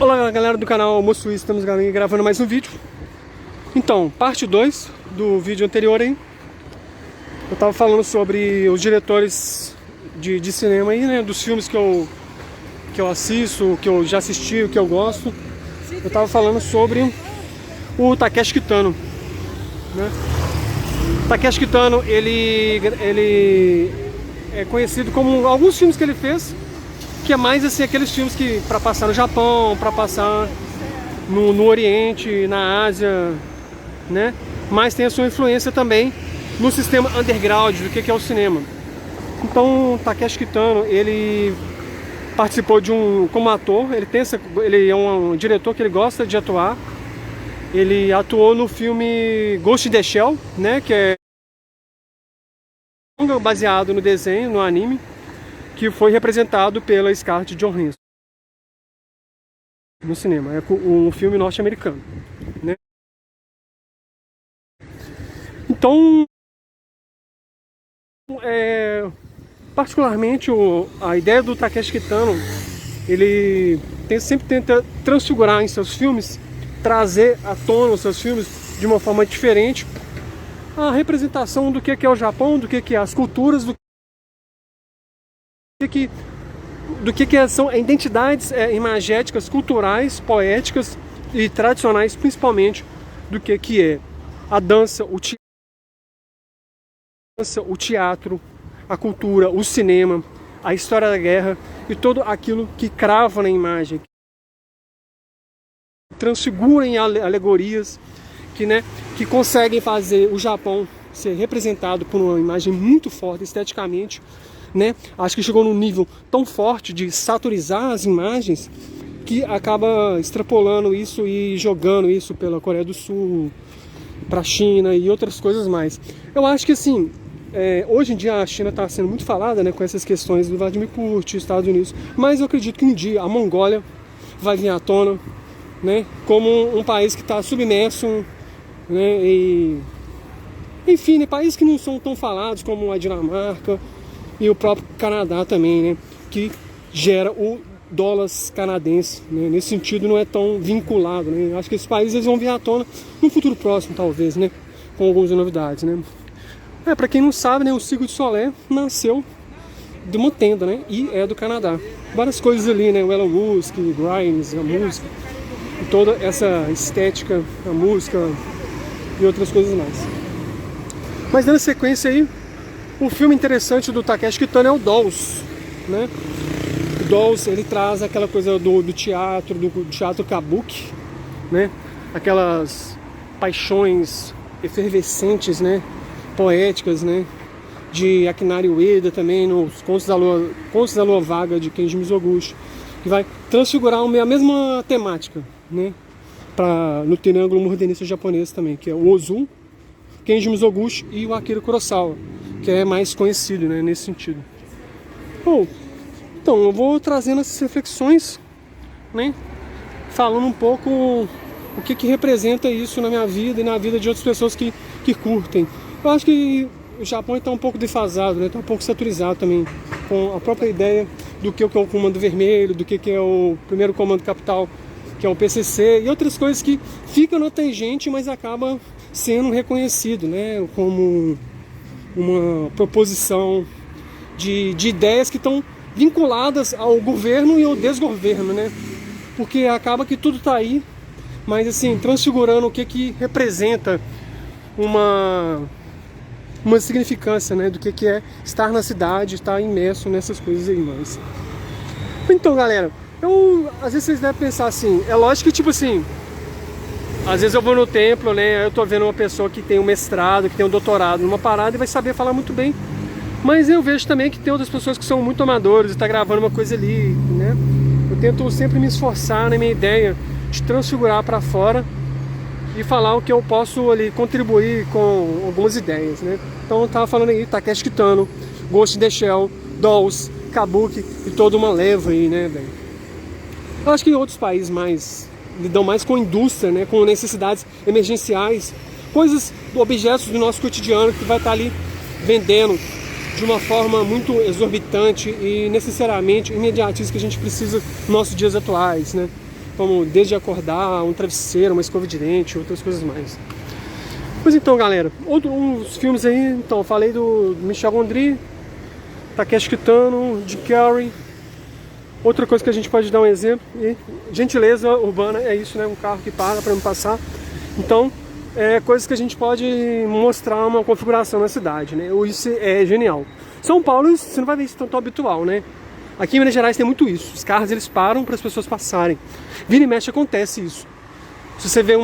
Olá galera do canal Almoço Suíço, estamos gravando mais um vídeo. Então, parte 2 do vídeo anterior aí. Eu tava falando sobre os diretores de cinema aí, né? Dos filmes que eu assisto, que eu já assisti, que eu gosto. Eu tava falando sobre o Takeshi Kitano, né? Takeshi Kitano, ele é conhecido como alguns filmes que ele fez, que é mais assim aqueles filmes que para passar no Japão, para passar no Oriente, na Ásia, né? Mas tem a sua influência também no sistema underground do que é o cinema. Então, Takeshi Kitano, ele participou como ator, ele é um diretor que ele gosta de atuar. Ele atuou no filme Ghost in the Shell, né, que é baseado no desenho, no anime, que foi representado pela Scarlett Johansson no cinema. É um filme norte-americano, né? Então, particularmente a ideia do Takeshi Kitano, ele sempre tenta transfigurar em seus filmes, trazer à tona os seus filmes de uma forma diferente a representação do que é o Japão, do que é as culturas, do que são identidades imagéticas, culturais, poéticas e tradicionais, principalmente do que é a dança, o teatro, a cultura, o cinema, a história da guerra e tudo aquilo que crava na imagem, que transfigura em alegorias, que conseguem fazer o Japão ser representado por uma imagem muito forte esteticamente, né? Acho que chegou num nível tão forte de saturizar as imagens que acaba extrapolando isso e jogando isso pela Coreia do Sul, para a China e outras coisas mais. Eu acho que assim, hoje em dia a China está sendo muito falada, né, com essas questões do Vladimir Putin, Estados Unidos, mas eu acredito que um dia a Mongólia vai vir à tona, né, como um país que está submerso, né, enfim, né, países que não são tão falados como a Dinamarca e o próprio Canadá também, né, que gera o dólar canadense, né, nesse sentido não é tão vinculado, né, acho que esses países eles vão vir à tona no futuro próximo talvez, né, com algumas novidades, né. Para quem não sabe, né, o Cirque du Soleil nasceu de uma tenda, né, e é do Canadá. Várias coisas ali, né, o Elon Musk, Grimes, a música, e toda essa estética, a música e outras coisas mais. Mas dando sequência aí, o filme interessante do Takeshi Kitano é o Dolls, né? O Dolls, ele traz aquela coisa do teatro kabuki, né? Aquelas paixões efervescentes, né? Poéticas, né? De Akinari Ueda também, nos Contos da Lua Vaga de Kenji Mizoguchi, que vai transfigurar a mesma temática, né? No triângulo modernista japonês também, que é o Ozu, Kenji Mizoguchi e o Akira Kurosawa, que é mais conhecido, né, nesse sentido. Bom, então eu vou trazendo essas reflexões, né, falando um pouco o que representa isso na minha vida e na vida de outras pessoas que curtem. Eu acho que o Japão está um pouco defasado, né, está um pouco saturizado também com a própria ideia do que é o Comando Vermelho, do que é o primeiro Comando Capital, que é o PCC, e outras coisas que ficam na tangente, mas acaba sendo reconhecido, né, como uma proposição de ideias que estão vinculadas ao governo e ao desgoverno, né, porque acaba que tudo está aí, mas assim, transfigurando o que representa uma significância, né, do que é estar na cidade, estar imerso nessas coisas aí, mas... Então, galera, às vezes vocês devem pensar assim, é lógico que tipo assim, às vezes eu vou no templo, né, eu tô vendo uma pessoa que tem um mestrado, que tem um doutorado numa parada e vai saber falar muito bem, mas eu vejo também que tem outras pessoas que são muito amadores e tá gravando uma coisa ali, né, eu tento sempre me esforçar na minha ideia de transfigurar para fora e falar o que eu posso ali contribuir com algumas ideias, né. Então eu tava falando aí, Takeshi Kitano, Ghost in the Shell, Dolls, Kabuki e toda uma leva aí, né, velho. Eu acho que em outros países lidam mais com indústria, né, com necessidades emergenciais, objetos do nosso cotidiano que vai estar ali vendendo de uma forma muito exorbitante e necessariamente imediatista que a gente precisa nos nossos dias atuais, né. como desde acordar, um travesseiro, uma escova de dente, outras coisas mais. Pois então, galera, uns filmes aí, então, eu falei do Michel Gondry, Takeshi Kitano, Jim Carrey. Outra coisa que a gente pode dar um exemplo, e gentileza urbana é isso, né? Um carro que para para me passar. Então, coisas que a gente pode mostrar uma configuração na cidade, né? Isso é genial. São Paulo, você não vai ver isso tão habitual, né? Aqui em Minas Gerais tem muito isso. Os carros, eles param para as pessoas passarem. Vira e mexe acontece isso. Se você vê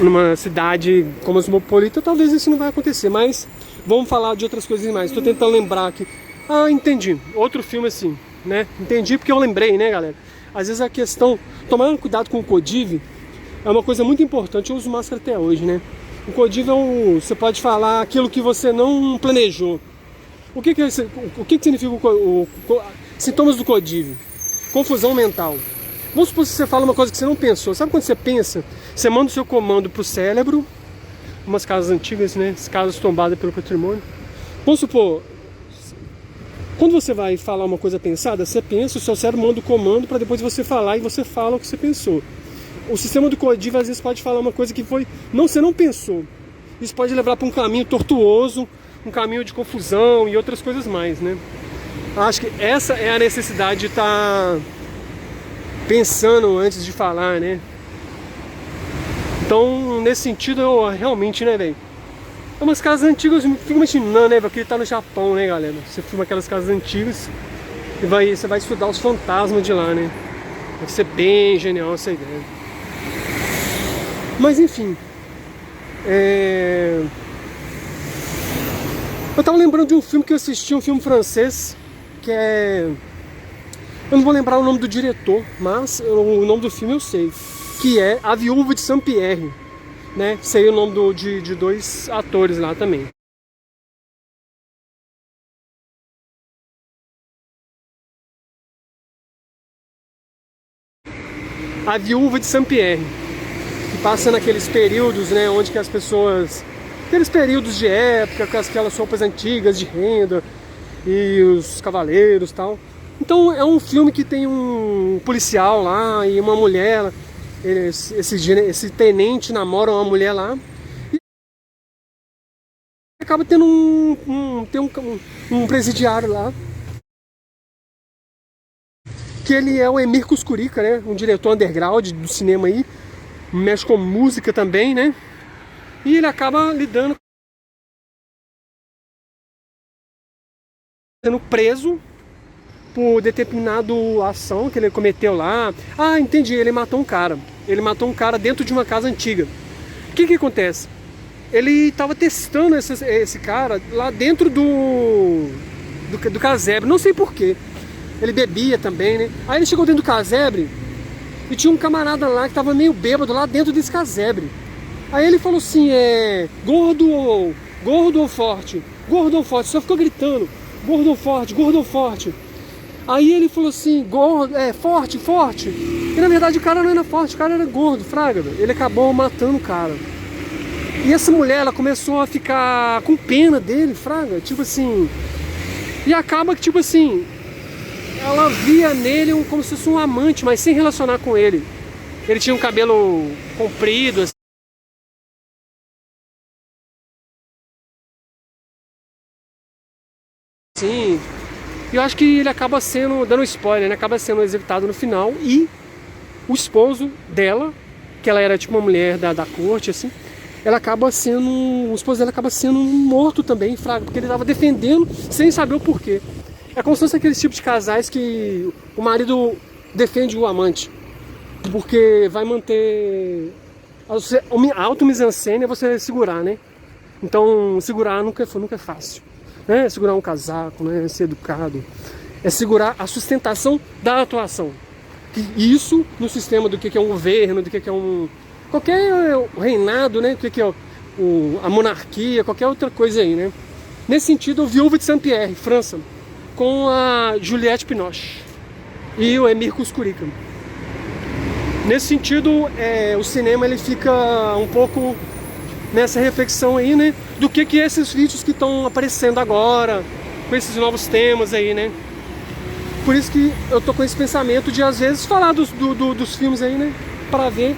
numa cidade cosmopolita, talvez isso não vai acontecer, mas vamos falar de outras coisas mais. Estou tentando lembrar aqui. Ah, entendi. Outro filme assim, né? Entendi porque eu lembrei, né, galera? Às vezes a questão, tomar cuidado com o Codiv é uma coisa muito importante. Eu uso máscara até hoje, né? O Codiv você pode falar aquilo que você não planejou. O que significa sintomas do Codiv? Confusão mental. Vamos supor que você fala uma coisa que você não pensou. Sabe quando você pensa? Você manda o seu comando para o cérebro, umas casas antigas, né? Casas tombadas pelo patrimônio. Vamos supor, quando você vai falar uma coisa pensada, você pensa, o seu cérebro manda o comando para depois você falar e você fala o que você pensou. O sistema do Codiv às vezes pode falar uma coisa que você não pensou. Isso pode levar para um caminho tortuoso, um caminho de confusão e outras coisas mais, né? Acho que essa é a necessidade de estar pensando antes de falar, né? Então, nesse sentido, eu realmente, né, velho? É umas casas antigas, eu fico imaginando, né, porque ele tá no Japão, né, galera? Você filma aquelas casas antigas e você vai estudar os fantasmas de lá, né? Deve ser bem genial essa ideia. Mas, enfim. Eu tava lembrando de um filme que eu assisti, um filme francês, que é... Eu não vou lembrar o nome do diretor, mas o nome do filme eu sei. Que é A Viúva de Saint-Pierre, né? Sei o nome de dois atores lá também. A Viúva de Saint-Pierre, que passa naqueles períodos, né, onde que as pessoas... Aqueles períodos de época, com aquelas roupas antigas de renda e os cavaleiros e tal. Então é um filme que tem um policial lá e uma mulher... Esse tenente namora uma mulher lá e acaba tendo um presidiário lá, que ele é o Emir Kusturica, né? Um diretor underground do cinema aí, mexe com música também, né? E ele acaba sendo preso por determinada ação que ele cometeu lá. Ah, entendi, ele matou um cara. Ele matou um cara dentro de uma casa antiga. O que acontece? Ele estava testando esse cara lá dentro do casebre. Não sei porquê. Ele bebia também, né? Aí ele chegou dentro do casebre e tinha um camarada lá que estava meio bêbado lá dentro desse casebre. Aí ele falou assim, gordo ou forte? Gordo ou forte? Só ficou gritando, gordo ou forte, gordo ou forte? Aí ele falou assim, gordo, forte, forte. E na verdade o cara não era forte, o cara era gordo, fraga. Ele acabou matando o cara. E essa mulher, ela começou a ficar com pena dele, fraga. Tipo assim... E acaba que, tipo assim... Ela via nele como se fosse um amante, mas sem relacionar com ele. Ele tinha um cabelo comprido, assim... E eu acho que ele acaba dando spoiler, né? Acaba sendo executado no final. E o esposo dela, que ela era tipo uma mulher da corte, assim, o esposo dela acaba sendo morto também, fraga, porque ele estava defendendo sem saber o porquê. É como se fosse aquele tipo de casais que o marido defende o amante, porque vai manter... A auto-mise-en-scène é você segurar, né? Então, segurar nunca é fácil. É segurar um casaco, né? Ser educado, é segurar a sustentação da atuação. E isso no sistema do que é um governo, do que é qualquer reinado, né? Do que é a monarquia, qualquer outra coisa aí, né? Nesse sentido, o Viúva de Saint-Pierre, França, com a Juliette Binoche e o Emir Kusturica. Nesse sentido, o cinema ele fica um pouco nessa reflexão aí, né? Do que esses vídeos que estão aparecendo agora, com esses novos temas aí, né? por isso que eu tô com esse pensamento de às vezes falar dos filmes aí, né? Pra ver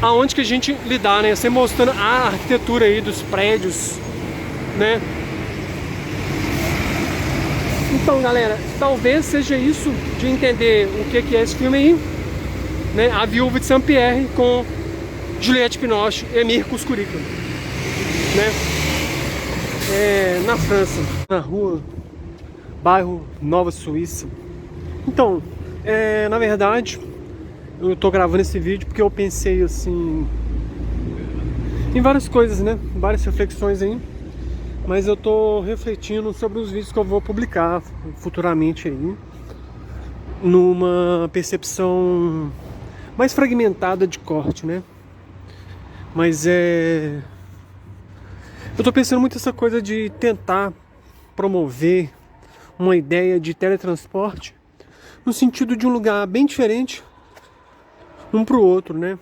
aonde que a gente lidar, né? Você mostrando a arquitetura aí dos prédios, né? Então, galera, talvez seja isso de entender o que é esse filme aí, né? A Viúva de Saint-Pierre com Juliette Binoche e Emir Kusturica, né? Na França, na rua, bairro Nova Suíça. Então, na verdade, eu tô gravando esse vídeo porque eu pensei assim em várias coisas, né? Várias reflexões aí. Mas eu tô refletindo sobre os vídeos que eu vou publicar futuramente aí, numa percepção mais fragmentada de corte, né? Mas eu tô pensando muito essa coisa de tentar promover uma ideia de teletransporte no sentido de um lugar bem diferente um pro outro, né?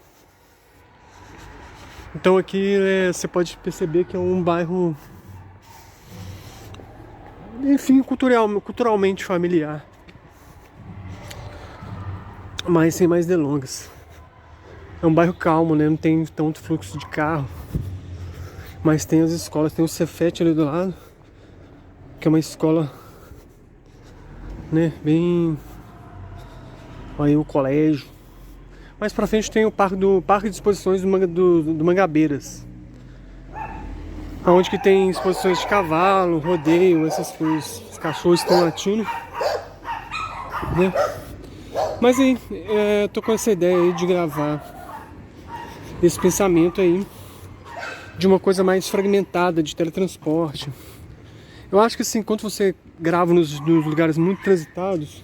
Então aqui você pode perceber que é um bairro, enfim, culturalmente familiar. Mas sem mais delongas. É um bairro calmo, né? Não tem tanto fluxo de carro. Mas tem as escolas, tem o Cefet ali do lado, que é uma escola, né? Bem... Aí o colégio. Mais pra frente tem o parque de exposições do Mangabeiras, onde que tem exposições de cavalo, rodeio, essas coisas. Os cachorros estão latindo, né? Mas aí, tô com essa ideia aí de gravar esse pensamento aí de uma coisa mais fragmentada, de teletransporte. Eu acho que assim, quando você grava nos lugares muito transitados,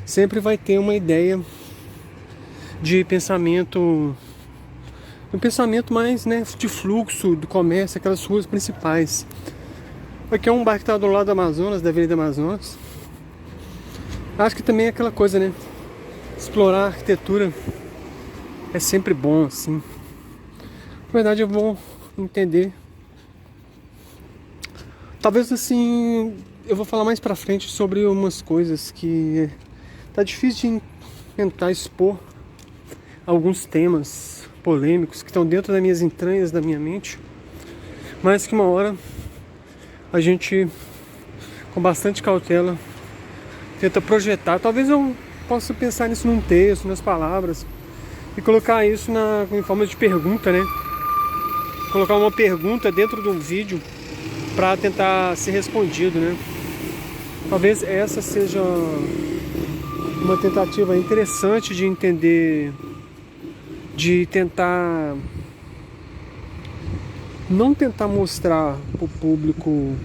sempre vai ter uma ideia de pensamento, um pensamento mais, né, de fluxo do comércio, aquelas ruas principais. Aqui é um bairro que está do lado do Amazonas, da Avenida Amazonas. Acho que também é aquela coisa, né, explorar a arquitetura é sempre bom, assim. Na verdade eu vou entender, talvez assim, eu vou falar mais pra frente sobre umas coisas que tá difícil de tentar expor, alguns temas polêmicos que estão dentro das minhas entranhas, da minha mente, mas que uma hora a gente, com bastante cautela, tenta projetar. Talvez eu possa pensar nisso num texto, nas palavras, e colocar isso em forma de pergunta, né? Colocar uma pergunta dentro de um vídeo para tentar ser respondido, né? Talvez essa seja uma tentativa interessante de entender, de tentar não tentar mostrar para o público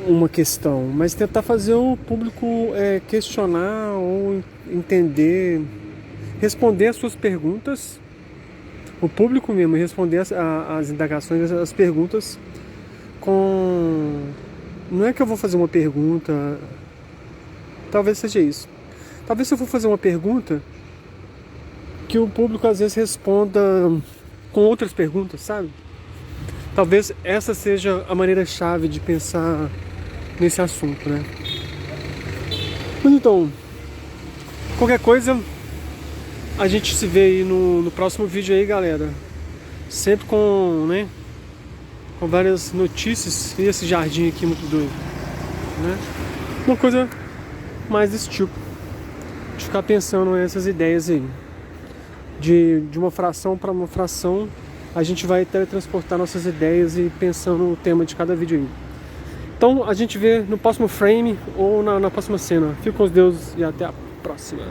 uma questão, mas tentar fazer o público questionar ou entender, responder as suas perguntas, o público mesmo responder as indagações, as perguntas com... Não é que eu vou fazer uma pergunta, talvez seja isso. Talvez se eu for fazer uma pergunta, que o público às vezes responda com outras perguntas, sabe? Talvez essa seja a maneira-chave de pensar nesse assunto, né? Mas então, qualquer coisa, a gente se vê aí no próximo vídeo aí, galera. Sempre com, né, com várias notícias. E esse jardim aqui muito doido, né? Uma coisa mais desse tipo, de ficar pensando nessas ideias aí. De uma fração para uma fração, a gente vai teletransportar nossas ideias e pensando no tema de cada vídeo aí. Então a gente vê no próximo frame ou na próxima cena. Fique com os deuses e até a próxima.